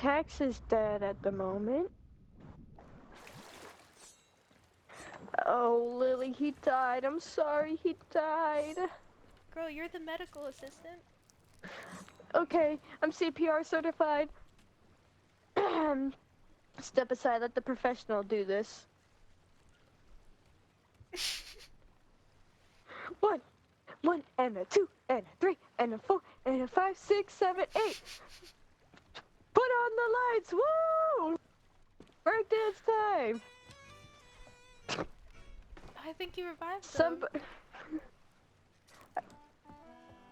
Staxx is dead at the moment. Oh, Lily, he died. I'm sorry, he died. Girl, you're the medical assistant. Okay, I'm CPR certified. Step aside, let the professional do this. One, and a two, and a three, and a four, and a five, six, seven, eight. Put on the lights, woo! Breakdance time. I think you revived Some, them.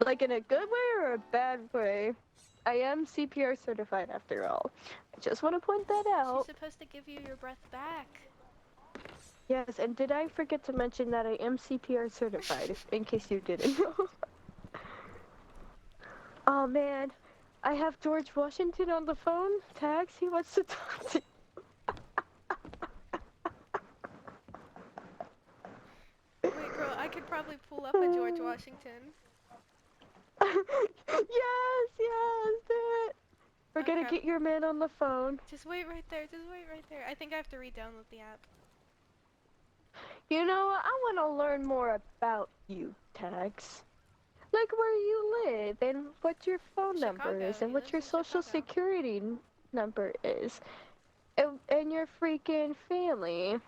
like in a good way or a bad way. I am CPR certified after all. I just want to point that She's out. supposed to give you your breath back. Yes, and did I forget to mention that I am CPR certified, in case you didn't know? Oh man, I have George Washington on the phone. Tags, he wants to talk to Wait, girl, I could probably pull up a George you. Washington. Yes, do it. We're Oh gonna crap. get your man on the phone. Just wait right there, just wait right there. I think I have to re-download the app. You know what? I want to learn more about you, Tags. Like where you live and what your phone number Chicago, is and he what lives your in social Chicago. security number is. And your freaking family.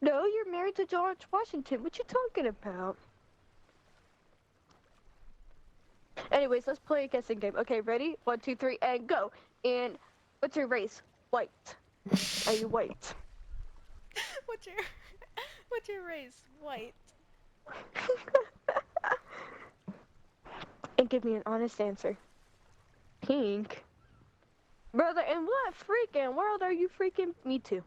No, you're married to George Washington. What you talking about? Anyways, let's play a guessing game. Okay, ready? 1, 2, 3, and go. And what's your race? White. Are you white? What's your what's your race? White. And give me an honest answer. Pink. Brother, in what freaking world are you freaking? Me too.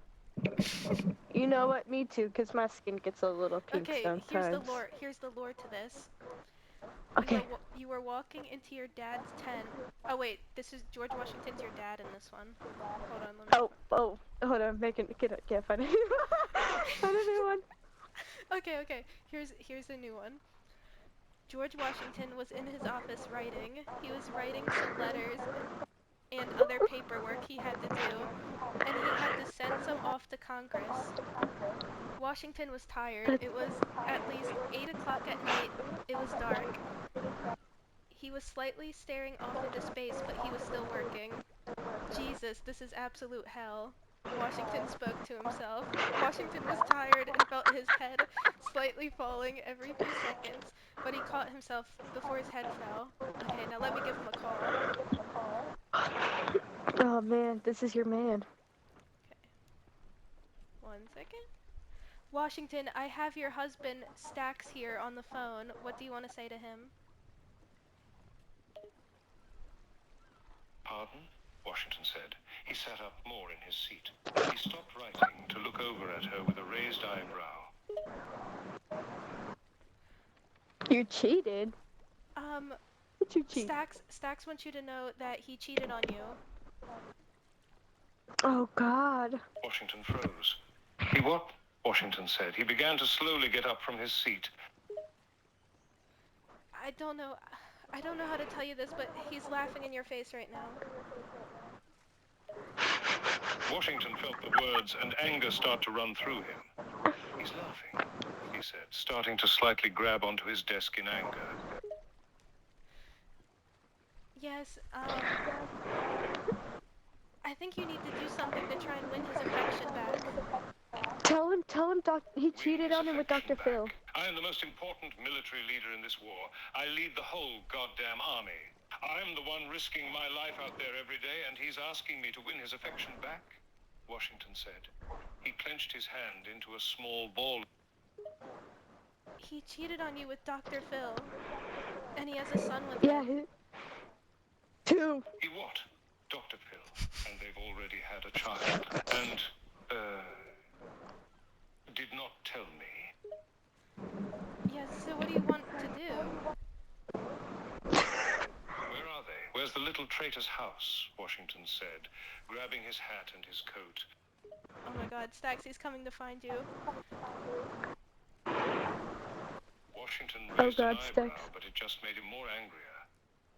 You know what? Me too, because my skin gets a little pink Okay, here's the sometimes. lore. Here's the lore to this. Okay. You were walking into your dad's tent. Oh wait, this is George Washington's your dad in this one. Hold on, let me. Oh, hold on, find a new find a new one. Okay. Here's a new one. George Washington was in his office writing. He was writing some letters and other paperwork he had to do, and he had to send some off to Congress. Washington was tired. That's It was at least 8 o'clock at night. It was dark. He was slightly staring off into space, but he was still working. Jesus, this is absolute hell. Washington spoke to himself. Washington was tired and felt his head slightly falling every few seconds, but he caught himself before his head fell. Okay, now let me give him a call. oh man, this is your man. Okay, 1 second. Washington, I have your husband, Staxx, here on the phone. What do you want to say to him? Pardon? Washington said. He sat up more in his seat. He stopped writing to look over at her with a raised eyebrow. You cheated. Um, Did you cheat? Staxx wants you to know that he cheated on you. Oh God. Washington froze. He what? Washington said. He began to slowly get up from his seat. I don't know. I don't know how to tell you this, but he's laughing in your face right now. Washington felt the words and anger start to run through him. He's laughing, he said, starting to slightly grab onto his desk in anger. Yes, I think you need to do something to try and win his affection back. Tell him, he cheated His on him with affection Dr. Phil. back. I am the most important military leader in this war. I lead the whole goddamn army. I'm the one risking my life out there every day, and he's asking me to win his affection back, Washington said. He clenched his hand into a small ball. He cheated on you with Dr. Phil, and he has a son with Yeah, him. two. He what? Dr. Phil. And they've already had a child. And, did not tell me. Yes, so what do you want to do? Where are they? Where's the little traitor's house? Washington said, grabbing his hat and his coat. Oh my god, Staxx, he's coming to find you. Washington Oh raised God, an eyebrow, Staxx. but it just made him more angrier.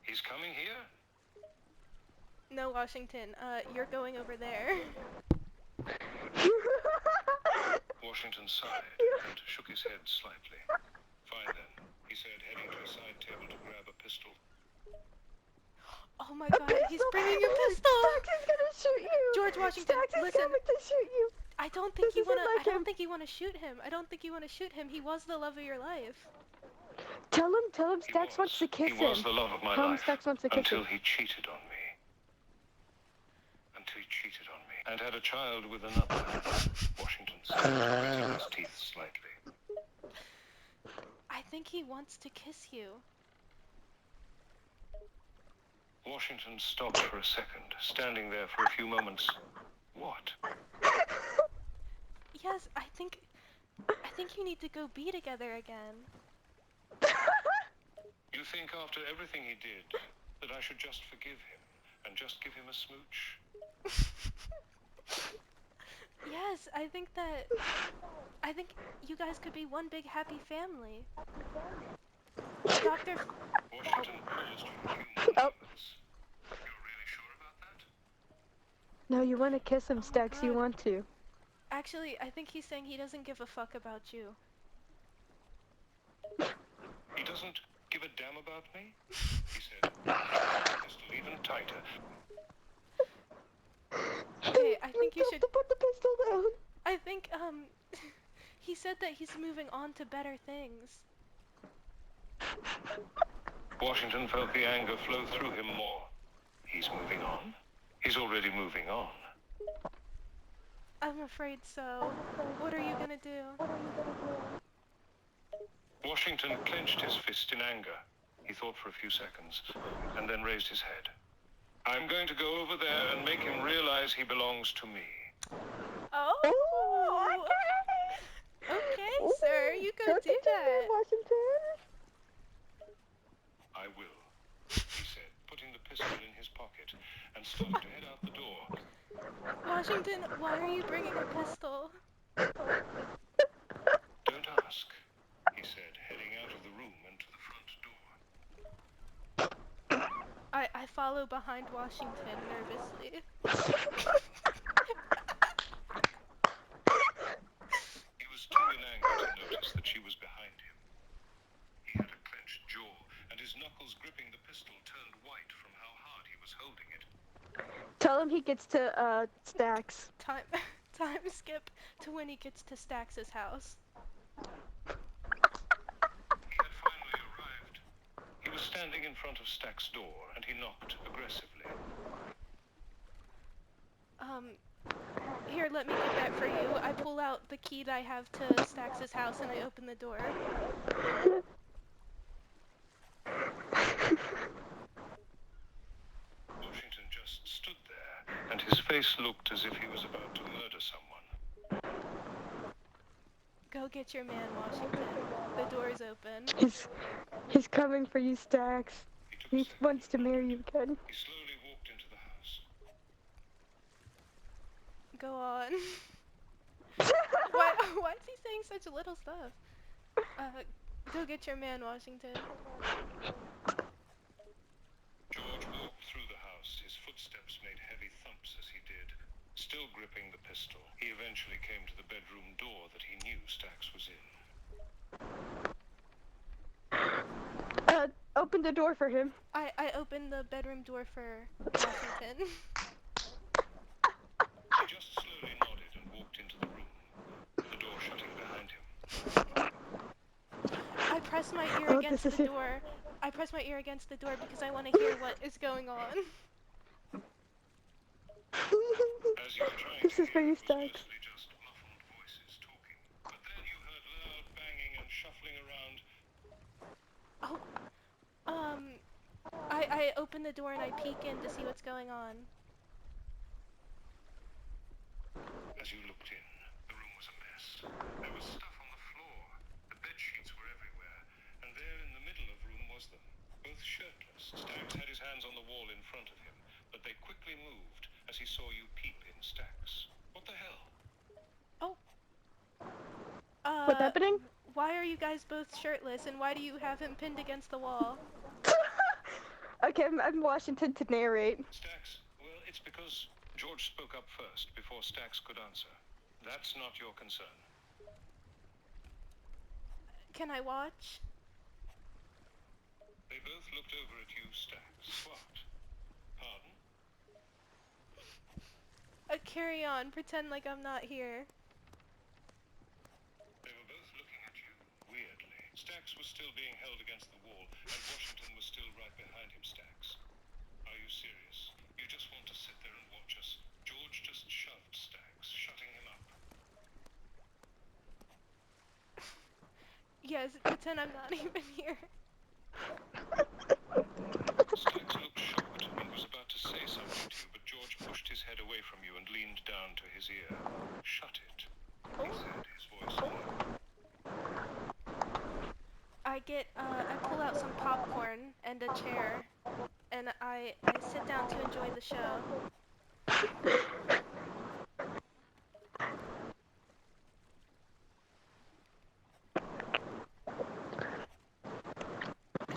He's coming here? No, Washington, you're going over there. Washington sighed and shook his head slightly. Fine then, he said, heading to a side table to grab a pistol. Oh my A god, pistol? he's bringing a Oh, pistol! Staxx is gonna shoot you! George Washington, Staxx is listen. coming to shoot you! I don't think This you isn't wanna, like I don't him. think you wanna shoot him. I don't think you wanna shoot him. He was the love of your life. Tell him He Staxx wants to kiss him. He was the love of my Tell him life Staxx wants to kiss until him. he cheated on me. Until he cheated on me and had a child with another. Washington said, gritting his teeth slightly. I think he wants to kiss you. Washington stopped for a second, standing there for a few moments. What? Yes, I think you need to go be together again. You think after everything he did that I should just forgive him and just give him a smooch? Yes, I think you guys could be one big happy family. Dr. Washington paused for a few Oh. moments. You're really sure about that? No, you want to kiss him, Oh my Staxx. You God. want to. Actually, I think he's saying he doesn't give a fuck about you. He doesn't give a damn about me? He said, holding the pistol even tighter. Okay, I think you Tell him should. to put the pistol down. I think he said that he's moving on to better things. Washington felt the anger flow through him more. He's moving on? He's already moving on. I'm afraid so. What are you gonna do? Washington clenched his fist in anger. He thought for a few seconds, and then raised his head. I'm going to go over there and make him realize he belongs to me. Oh, Okay. okay, sir, you go Don't do get your that. man, Washington. I will, he said, putting the pistol in his pocket and started to head out the door. Washington, why are you bringing a pistol? Don't ask, he said, heading out of the room and to the front door. I follow behind Washington nervously. He was too in anger to notice that she was behind him. He had a clenched jaw, and his knuckles gripping the pistol turned white from how hard he was holding it. Tell him he gets to, Staxx. Time skip to when he gets to Staxx's house. He had finally arrived. He was standing in front of Stax's door, and he knocked aggressively. Here, let me get that for you. I pull out the key that I have to Staxx's house and I open the door. Washington just stood there, and his face looked as if he was about to murder someone. Go get your man, Washington. The door is open. He's coming for you, Staxx. He He took a second wants to and marry you looked. again. He slowly walked into the house. Go on. Why is he saying such little stuff? Go get your man, Washington. George walked through the house. His footsteps made heavy thumps as he did. Still gripping the pistol, he eventually came to the bedroom door that he knew Staxx was in. Open the door for him. I opened the bedroom door for Washington. He just slowly nodded and walked into the room, the door shutting behind him. I press my ear Oh, against this is the it. door. I press my ear against the door because I want to hear what is going on. As you were trying This to is for hear, you, it was Staxx. mostly just muffled voices talking. But then you heard loud banging and shuffling around. I open the door and I peek in to see what's going on. As you looked in, the room was a mess. There was stuff on the floor. The bed sheets were everywhere. And there in the middle of the room was them, both shirtless. Staxx had his hands on the wall in front of him, but they quickly moved as he saw you peep in Staxx. What the hell? What's happening? Why are you guys both shirtless and why do you have him pinned against the wall? Okay, I'm Washington to narrate. Staxx, It's because George spoke up first, before Staxx could answer. That's not your concern. Can I watch? They both looked over at you, Staxx. What? Pardon? Carry on. Pretend like I'm not here. They were both looking at you, weirdly. Staxx was still being held against the wall, and Washington was still right behind him, Staxx. Are you serious? You just want to sit there and watch us? George just shoved Staxx, shutting him up. Yes, pretend I'm not even here. Staxx looked shocked and was about to say something to you, but George pushed his head away from you and leaned down to his ear. Shut it, he said, his voice low. I pull out some popcorn and a chair, and I sit down to enjoy the show.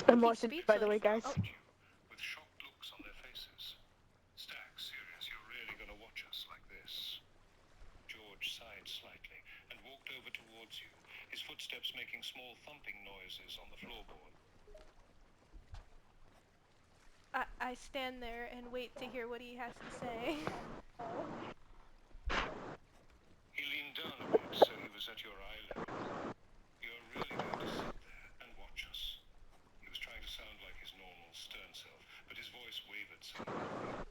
I'm He's watching, by the way, guys. speechless. With shocked looks on their faces. Staxx, serious, you're really gonna watch us like this? George sighed slightly and walked over towards you, his footsteps making small thumping noises on the floorboard. I stand there and wait to hear what he has to say. He leaned down a bit, so he was at your eye level. You're really going to sit there and watch us? He was trying to sound like his normal, stern self, but his voice wavered suddenly.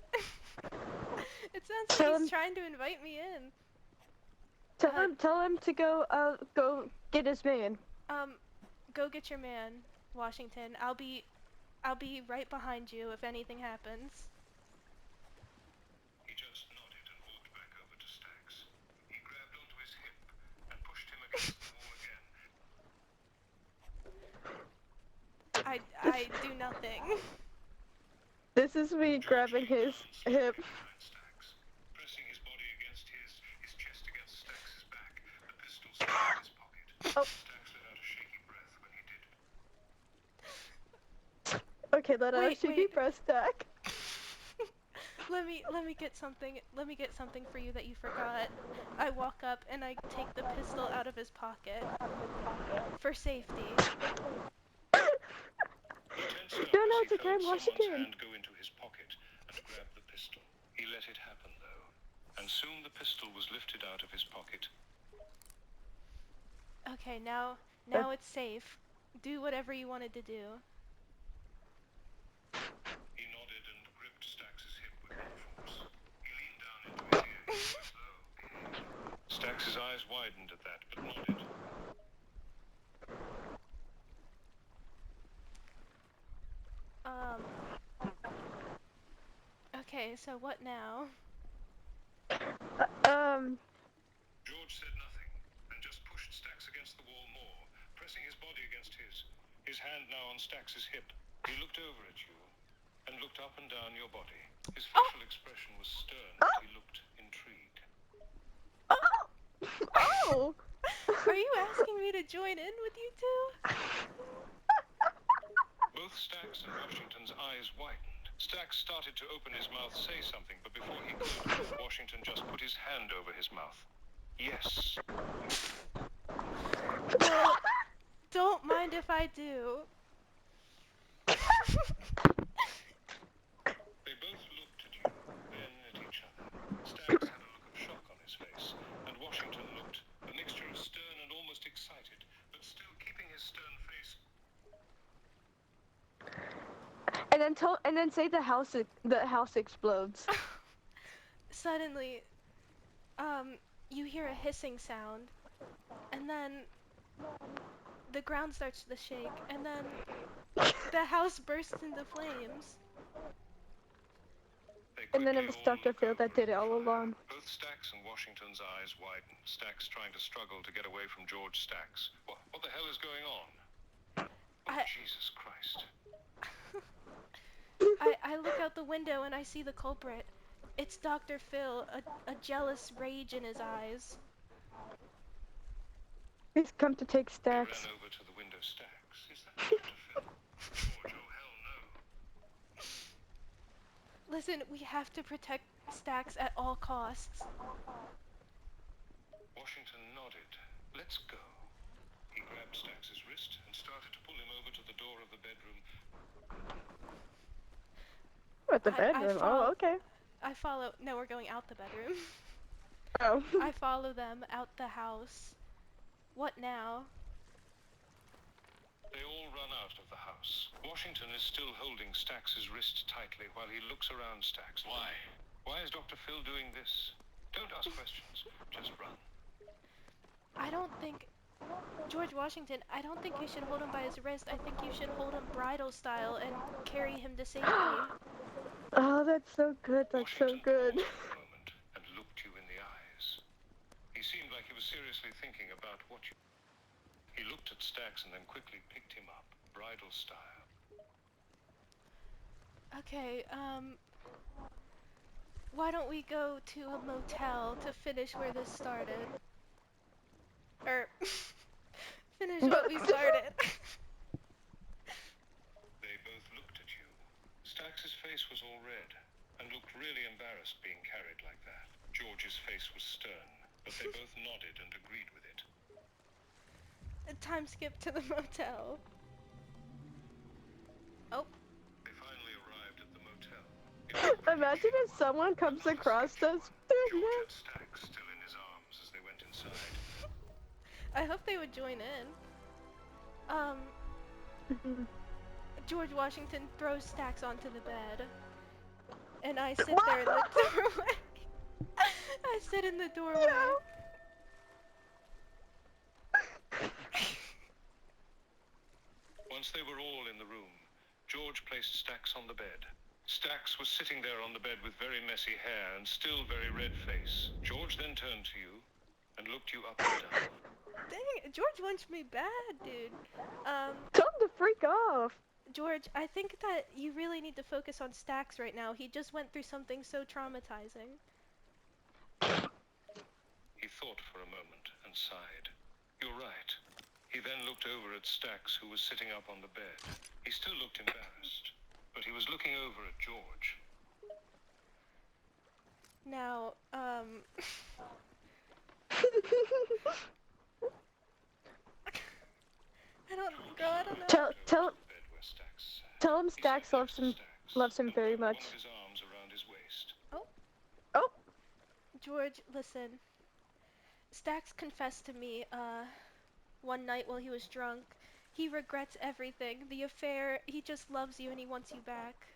It sounds like he's trying to invite me in. Tell him to go get his man. Go get your man, Washington. I'll be right behind you if anything happens. He just nodded and walked back over to Staxx. He grabbed onto his hip and pushed him against the wall again. I do nothing. This is me grabbing his hip. Staxx, pressing his body against his chest against Staxx's back, the pistol still in his pocket. Oh. Staxx let out a shaky breath when he did. Okay, let out a shaky breath, Stack. Let me get something. Let me get something for you that you forgot. I walk up and I take the pistol out of his pocket for safety. No, no, it's okay, Washington. Hand go into his pocket and grab the pistol. He let it happen, though, and soon the pistol was lifted out of his pocket. Okay, now it's safe. Do whatever you wanted to do. He nodded and gripped Staxx's hip with more force. He leaned down into his ear. He was low. Staxx's eyes widened at that, but nodded. Okay, so what now? George said nothing, and just pushed Staxx against the wall more, pressing his body against his hand now on Staxx's hip. He looked over at you, and looked up and down your body. His facial expression was stern, but he looked intrigued. Oh! Are you asking me to join in with you two? Both Staxx and Washington's eyes widened. Staxx started to open his mouth, say something, but before he could, Washington just put his hand over his mouth. Yes. Well, don't mind if I do. They both looked at you, then at each other. Staxx had a look of shock on his face, and Washington looked a mixture of stern and almost excited, but still keeping his stern face. And then say the house explodes. Suddenly, you hear a hissing sound, and then the ground starts to shake, and then the house bursts into flames. And then it was Dr. Phil that did it all along. Both Staxx and Washington's eyes widened, Staxx trying to struggle to get away from George Staxx. What the hell is going on? Oh, Jesus Christ. I look out the window and I see the culprit. It's Dr. Phil, a jealous rage in his eyes. He's come to take Staxx. He ran over to the window. Staxx, is that Dr. Phil? George, oh hell no. Listen, we have to protect Staxx at all costs. Washington nodded. Let's go. He grabbed Staxx's wrist and started to pull him over to the door of the bedroom. At the I bedroom. Oh, okay. follow. No, we're going out the bedroom. Oh. I follow them out the house. What now? They all run out of the house. Washington is still holding Staxx's wrist tightly while he looks around Staxx. Why? Why is Dr. Phil doing this? Don't ask questions. Just run. I don't think... George Washington, I don't think you should hold him by his wrist. I think you should hold him bridal style and carry him to safety. Oh, that's so good. That's so Washington good. paused for a moment and looked you in the eyes. He seemed like he was seriously thinking about what you... He looked at Staxx and then quickly picked him up, bridal style. Okay, why don't we go to a motel to finish where this started? Or, finish what we started. They both looked at you. Staxx's face was all red and looked really embarrassed being carried like that. George's face was stern, but they both nodded and agreed with it. Time skip to the motel. Oh. They finally arrived at the motel. It was pretty Imagine cheap. if someone comes Not a across sketchy us. one. George had Staxx still in his arms as they went inside. I hope they would join in. George Washington throws Staxx onto the bed. And I sit there in the doorway. I sit in the doorway. No. Once they were all in the room, George placed Staxx on the bed. Staxx was sitting there on the bed with very messy hair and still very red face. George then turned to you and looked you up and down. Dang, George wants me bad, dude. Tell him to freak off. George, I think that you really need to focus on Staxx right now. He just went through something so traumatizing. He thought for a moment and sighed. You're right. He then looked over at Staxx, who was sitting up on the bed. He still looked embarrassed, but he was looking over at George. Now, I don't know. Tell Tell him Staxx loves him very much. His arms around his waist. Oh. George, listen. Staxx confessed to me, one night while he was drunk. He regrets everything. The affair, he just loves you and he wants you back.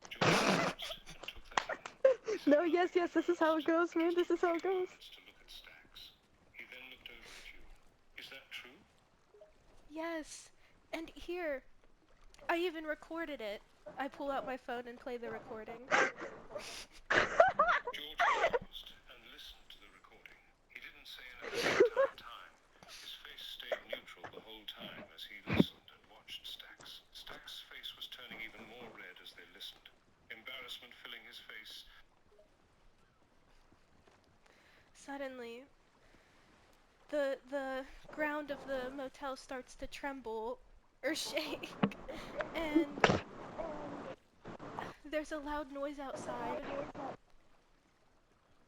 George paused and took that in. No, yes, this is how it goes, man. This is how it goes. To look at Staxx. He then looked over at you. Is that true? Yes. And here, I even recorded it. I pull out my phone and play the recording. George paused and listened to the recording. He didn't say anything the entire time. His face stayed neutral the whole time as he listened and watched Staxx. Staxx's face was turning even more red as they listened, embarrassment filling his face. Suddenly, the ground of the motel starts to tremble or shake, and there's a loud noise outside.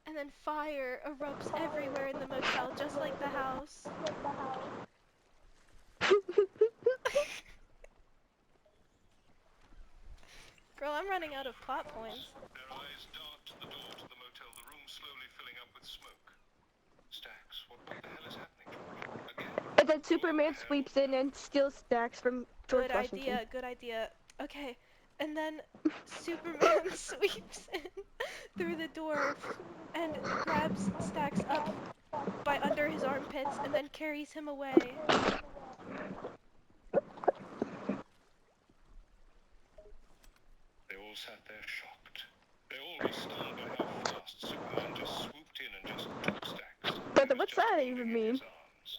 And then fire erupts everywhere in the motel, just like the house. Girl, I'm running out of plot points. Their eyes dart to the door to the motel, the room slowly filling up with smoke. Staxx, what the hell is happening, George? Again? And then Superman sweeps in and steals Staxx from George Washington. Good idea. Okay, and then Superman sweeps in through the door and grabs Staxx up by under his armpits and then carries him away. They all sat there shocked. They all were stunned by how fast Superman just swooped in and just took Staxx. Brother, what's that even mean?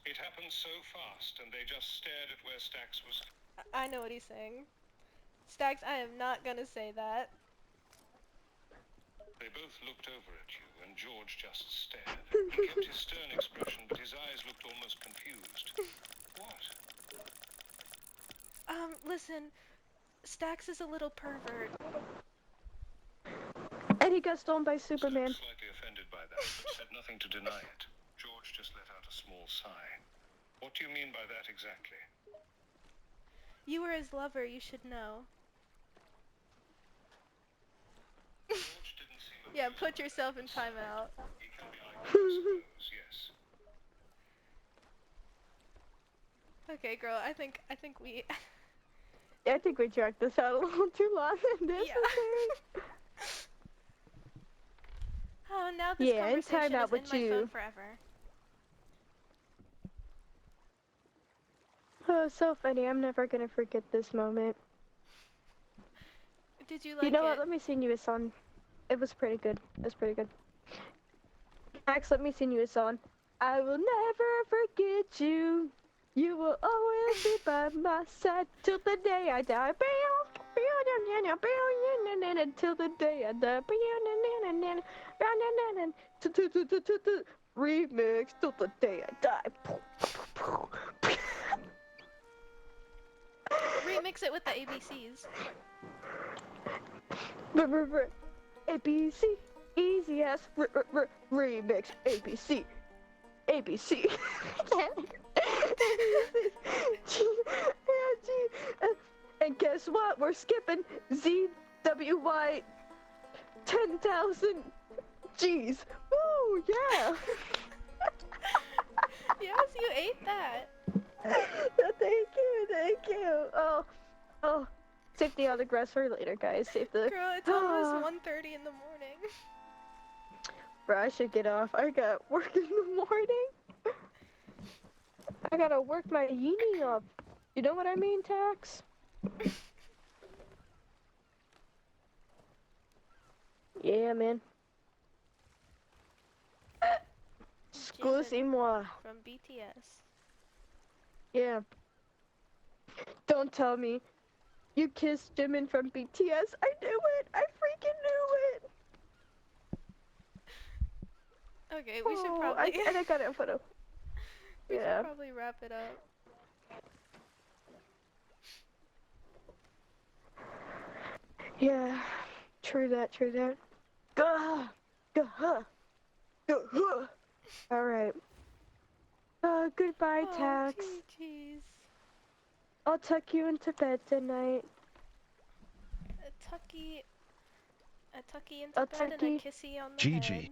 It happened so fast, and they just stared at where Staxx was. I know what he's saying. Staxx, I am not gonna say that. They both looked over at you, and George just stared. He kept his stern expression, but his eyes looked almost confused. What? Listen, Staxx is a little pervert. And he got stolen by Superman. Staxx, slightly offended by that, but said nothing to deny it. George just let out a small sigh. What do you mean by that exactly? You were his lover, you should know. George didn't seem Yeah, amused put by yourself that, in but sighed. timeout. He can be like that, I suppose, yes. Okay, girl, I think we... I think we dragged this out a little too long and Yeah. necessary. Oh, now this Yeah, in conversation timeout is in with my phone you. forever. Oh, so funny. I'm never gonna forget this moment. Did you You like know what? it? Let me sing you a song. It was pretty good. It was pretty good. Max, let me sing you a song. I will never forget you. You will always be by my side till the day I die. Till the day I die. Remix till the day I die. Remix it with the ABCs. ABC, easy as remix. ABC, ABC. And guess what? We're skipping ZWY 10,000 G's. Woo, yeah. Yes, you ate that. Thank you, thank you. Oh. Save the autographs for later, guys. Save the. Girl, it's almost 1:30 in the morning. Bro, I should get off. I got work in the morning. I gotta work my uni up. You know what I mean, Tax? Yeah, man. Excusez-moi. From BTS. Yeah. Don't tell me. You kissed Jimin from BTS. I knew it. I freaking knew it. Okay, we should probably... And I got a photo. we should Yeah. probably wrap it up. Yeah. True that, true that. Gah! Gah! Gah! Alright. Goodbye, Oh, Tax. jeez. I'll tuck you into bed tonight. A tucky into bed and a kissy on the head.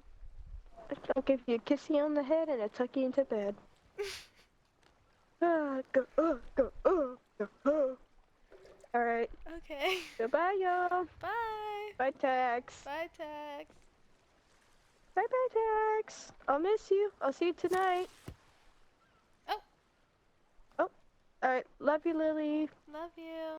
I'll give you a kissy on the head and a tucky into bed. Go. Alright. Okay. Goodbye, y'all. Bye. Bye, Tax. Bye, Tax. Bye, Tax. I'll miss you. I'll see you tonight. Oh. Alright. Love you, Lily. Love you.